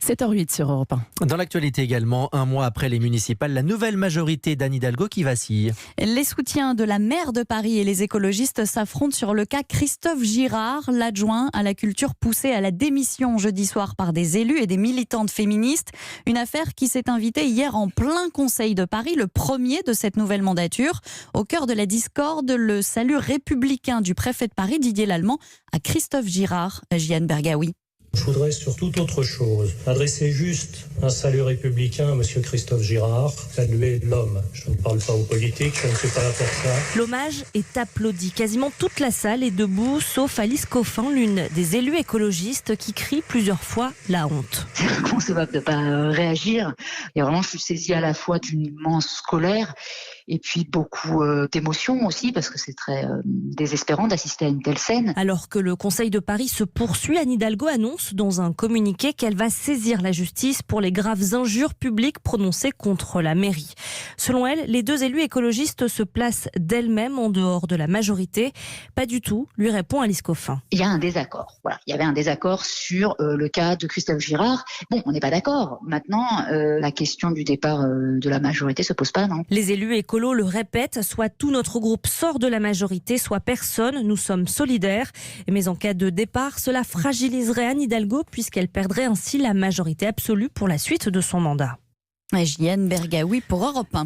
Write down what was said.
7h08 sur Europe 1. Dans l'actualité également, un mois après les municipales, la nouvelle majorité d'Anne Hidalgo qui vacille. Les soutiens de la maire de Paris et les écologistes s'affrontent sur le cas Christophe Girard, l'adjoint à la culture poussé à la démission jeudi soir par des élus et des militantes féministes. Une affaire qui s'est invitée hier en plein Conseil de Paris, le premier de cette nouvelle mandature. Au cœur de la discorde, le salut républicain du préfet de Paris, Didier Lallement, à Christophe Girard, Jeanne Bergaoui. Je voudrais sur toute autre chose adresser juste un salut républicain à M. Christophe Girard, saluer l'homme. Je ne parle pas aux politiques, je ne suis pas là pour ça. L'hommage est applaudi. Quasiment toute la salle est debout, sauf Alice Coffin, l'une des élus écologistes qui crie plusieurs fois la honte. C'est inconcevable de ne pas réagir. Et vraiment, je suis saisie à la fois d'une immense colère et puis beaucoup d'émotion aussi, parce que c'est très désespérant d'assister à une telle scène. Alors que le Conseil de Paris se poursuit, Anne Hidalgo annonce dans un communiqué qu'elle va saisir la justice pour les graves injures publiques prononcées contre la mairie. Selon elle, les deux élus écologistes se placent d'elles-mêmes en dehors de la majorité. Pas du tout, lui répond Alice Coffin. Il y a un désaccord. Voilà, il y avait un désaccord sur le cas de Christophe Girard. Bon, on n'est pas d'accord. Maintenant, la question du départ de la majorité se pose pas, non ? Les élus écolos le répètent, soit tout notre groupe sort de la majorité, soit personne, nous sommes solidaires. Mais en cas de départ, cela fragiliserait Anne Hidalgo puisqu'elle perdrait ainsi la majorité absolue pour la suite de son mandat. Jeanne Bergaoui pour Europe 1.